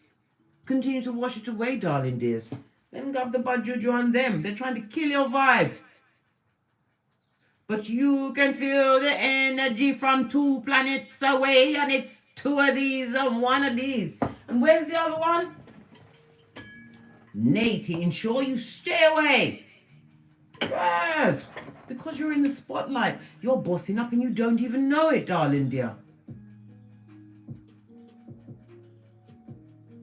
Continue to wash it away, darling dears. Let them have the bad juju on them. They're trying to kill your vibe. But you can feel the energy from 2 planets away, and it's 2 of these and 1 of these. And where's the other one? Natty, ensure you stay away. Yes, because you're in the spotlight. You're bossing up and you don't even know it, darling dear.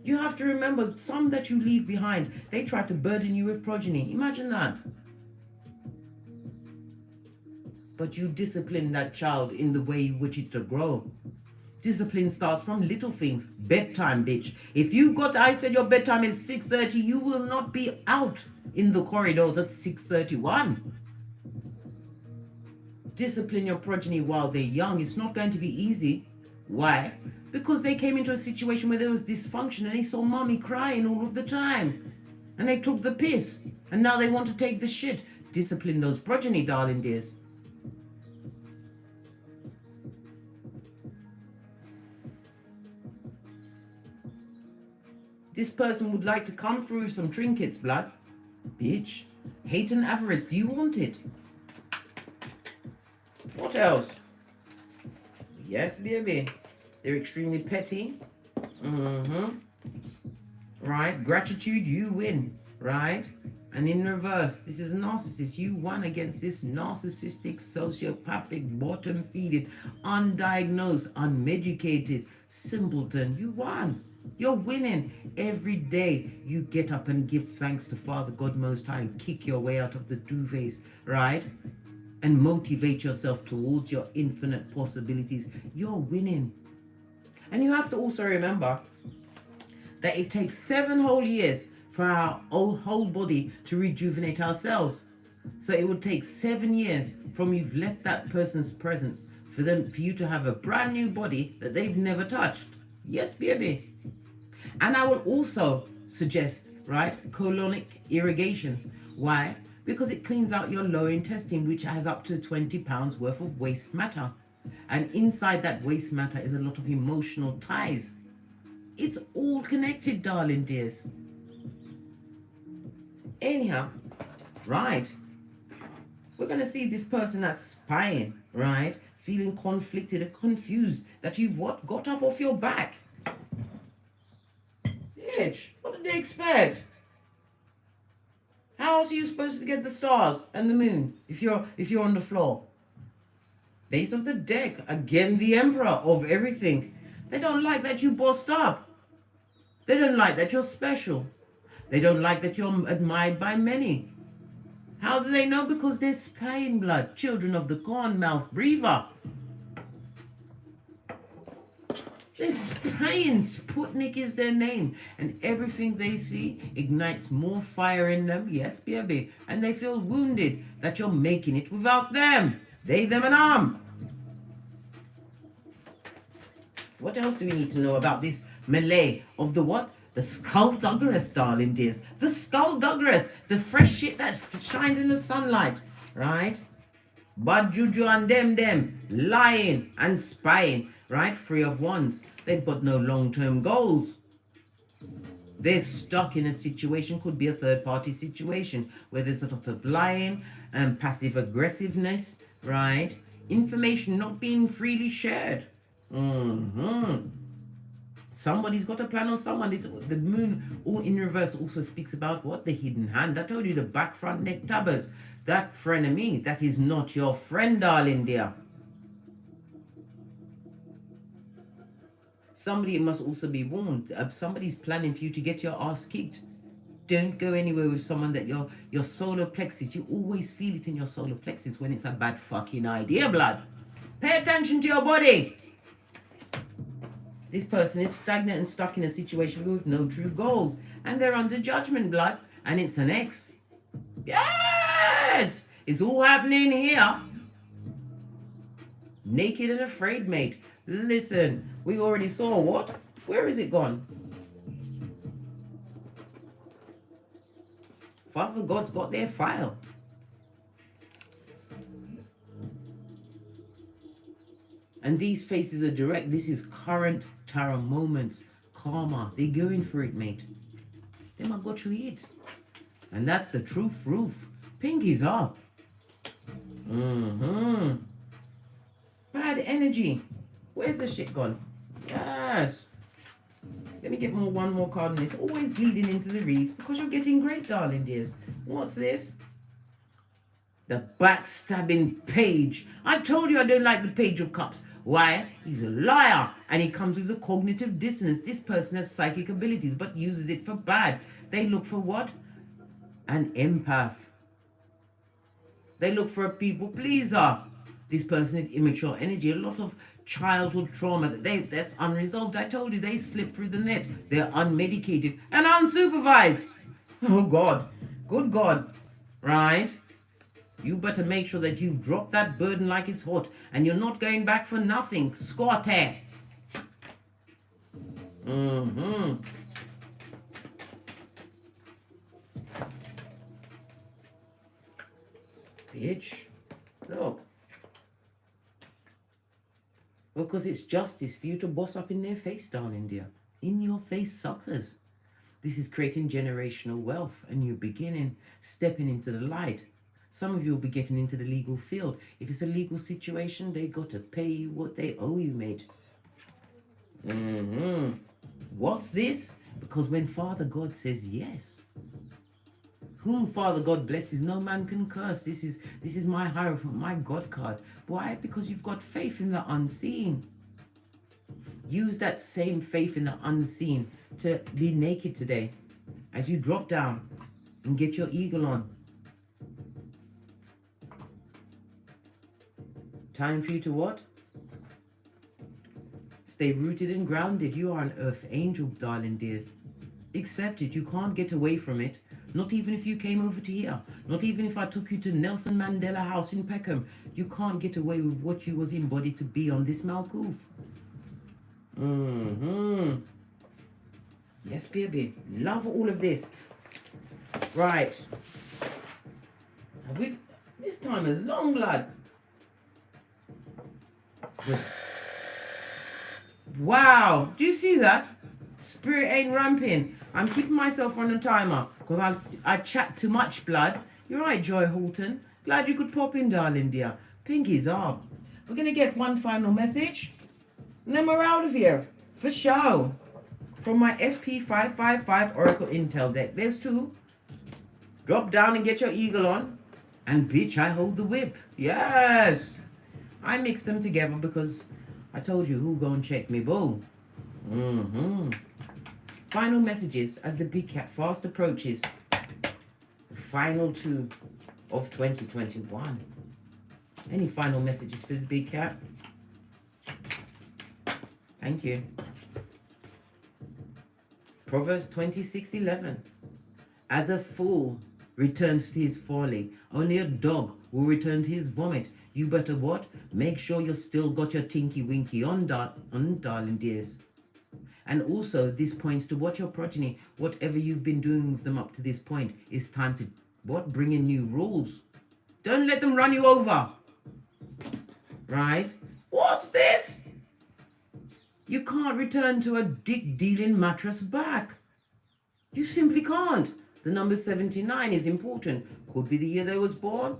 You have to remember, some that you leave behind, they try to burden you with progeny. Imagine that. But you discipline that child in the way you wish it to grow. Discipline starts from little things. Bedtime, bitch. If I said your bedtime is 6:30, you will not be out in the corridors at 6:31. Discipline your progeny while they're young. It's not going to be easy. Why? Because they came into a situation where there was dysfunction and they saw mommy crying all of the time. And they took the piss. And now they want to take the shit. Discipline those progeny, darling dears. This person would like to come through some trinkets, blood. Bitch. Hate and avarice. Do you want it? What else? Yes, baby. They're extremely petty. Right. Gratitude, you win. Right. And in reverse, this is a narcissist. You won against this narcissistic, sociopathic, bottom-feeded, undiagnosed, unmedicated simpleton. You won. You're winning. Every day you get up and give thanks to Father God Most High and kick your way out of the duvets, right? And motivate yourself towards your infinite possibilities. You're winning. And you have to also remember that it takes 7 whole years for our whole body to rejuvenate ourselves. So it would take 7 years from you've left that person's presence for you to have a brand new body that they've never touched. Yes, baby. And I will also suggest, right, colonic irrigations. Why? Because it cleans out your lower intestine, which has up to 20 pounds worth of waste matter. And inside that waste matter is a lot of emotional ties. It's all connected, darling dears. Anyhow, right, we're going to see this person that's spying, right, feeling conflicted and confused that you've what got up off your back. Bitch, what did they expect? How else are you supposed to get the stars and the moon if you're on the floor? Base of the deck, again the emperor of everything. They don't like that you bossed up. They don't like that you're special. They don't like that you're admired by many. How do they know? Because they're spying blood, children of the corn mouth breather. They're spying. Sputnik is their name, and everything they see ignites more fire in them. Yes, baby, and they feel wounded that you're making it without them. They, them, and What else do we need to know about this melee of the what? The skullduggeress, darling dears. The skullduggeress, the fresh shit that shines in the sunlight, right? Bad juju and them, lying and spying, right? Free of wands. They've got no long-term goals. They're stuck in a situation, could be a third-party situation, where there's a lot of lying and passive aggressiveness, right? Information not being freely shared. Somebody's got a plan on someone. The moon, all in reverse, also speaks about what? The hidden hand. I told you, the back, front, neck, tabbers. That frenemy, that is not your friend, darling dear. Somebody must also be warned. Somebody's planning for you to get your ass kicked. Don't go anywhere with someone that your solar plexus, you always feel it in your solar plexus when it's a bad fucking idea, blood. Pay attention to your body. This person is stagnant and stuck in a situation with no true goals. And they're under judgment, blood. And it's an ex. Yes! It's all happening here. Naked and afraid, mate. Listen, we already saw what? Where is it gone? Father God's got their file. And these faces are direct. This is current tarot moments. Karma. They're going for it, mate. They might got you hit. And that's the truth roof. Pinkies up. Bad energy. Where's the shit gone? Yes. Let me get one more card on this. Always bleeding into the reads because you're getting great, darling dears. What's this? The backstabbing page. I told you I don't like the Page of Cups. Why? He's a liar and he comes with a cognitive dissonance. This person has psychic abilities but uses it for bad. They look for what? An empath. They look for a people pleaser. This person is immature energy. A lot of childhood trauma that's unresolved. I told you they slip through the net. They're unmedicated and unsupervised. Oh God. Good God. Right? You better make sure that you've dropped that burden like it's hot and you're not going back for nothing. Squatter. Bitch. Look. Because it's justice for you to boss up in their face, darling dear. In your face, suckers. This is creating generational wealth, a new beginning, stepping into the light. Some of you will be getting into the legal field. If it's a legal situation, they got to pay you what they owe you, mate. What's this? Because when Father God says yes, whom Father God blesses, no man can curse. This is my Hierophant, my God card. Why? Because you've got faith in the unseen. Use that same faith in the unseen to be naked today as you drop down and get your eagle on. Time for you to what? Stay rooted and grounded. You are an earth angel, darling dears. Accept it. You can't get away from it. Not even if you came over to here. Not even if I took you to Nelson Mandela House in Peckham. You can't get away with what you was embodied to be on this Malkoof. Yes, baby. Love all of this. Right. This time is long, blood. Wow. Do you see that? Spirit ain't ramping. I'm keeping myself on a timer because I chat too much, blood. You're right, Joy Horton. Glad you could pop in, darling dear. Pinky's up. We're going to get one final message. And then we're out of here. For show. From my FP555 Oracle Intel deck. There's two. Drop down and get your eagle on. And bitch, I hold the whip. Yes. I mixed them together because I told you who go and check me bull. Final messages as the big cat fast approaches. The final two of 2021. Any final messages for the big cat? Thank you. Proverbs 26:11. As a fool returns to his folly, only a dog will return to his vomit. You better what? Make sure you still got your tinky winky on, darling dears. And also, this points to what your progeny, whatever you've been doing with them up to this point, is time to what? Bring in new rules. Don't let them run you over. Right? What's this? You can't return to a dick-dealing mattress back. You simply can't. The number 79 is important. Could be the year they was born.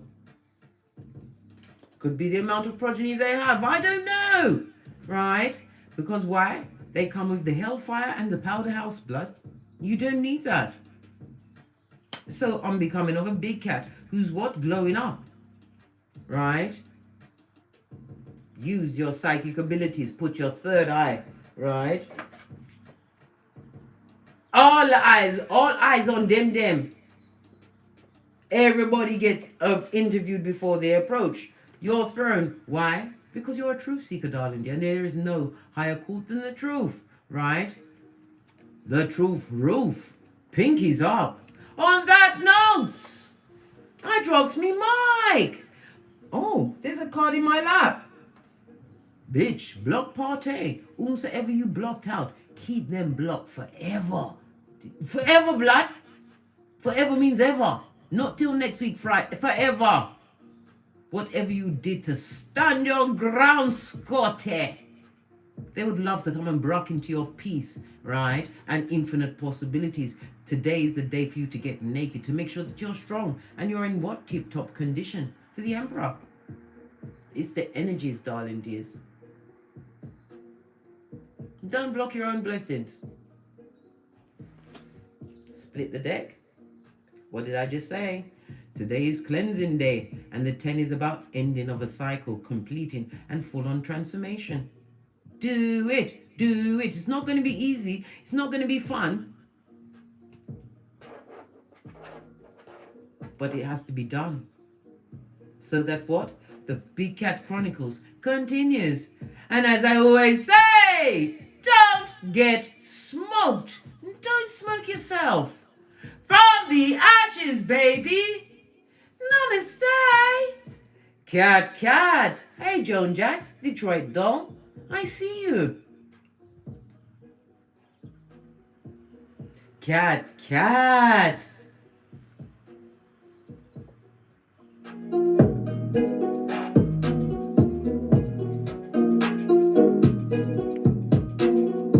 Could be the amount of progeny they have. I don't know. Right? Because why? They come with the hellfire and the powder house blood. You don't need that. So I'm becoming of a big cat who's what? Glowing up. Right? Use your psychic abilities. Put your third eye. Right? All eyes on them. Everybody gets interviewed before they approach your throne. Why? Because you're a truth seeker, darling dear. And there is no higher court than the truth. Right? The truth roof. Pinky's up. On that note, I drops me mic. Oh, there's a card in my lap. Bitch, block party. Whomsoever you blocked out, keep them blocked forever. Forever, blood. Forever means ever. Not till next week, Friday. Forever. Whatever you did to stand your ground, Scotty. They would love to come and brock into your peace, right? And infinite possibilities. Today is the day for you to get naked, to make sure that you're strong and you're in what tip-top condition for the Emperor. It's the energies, darling dears. Don't block your own blessings. Split the deck. What did I just say? Today is cleansing day, and the 10 is about ending of a cycle, completing and full-on transformation. Do it. Do it. It's not going to be easy. It's not going to be fun. But it has to be done. So that what? The Big Cat Chronicles continues. And as I always say, don't get smoked. Don't smoke yourself. From the ashes, baby. Namaste. Cat. Hey, Joan Jacks, Detroit doll. I see you. Cat.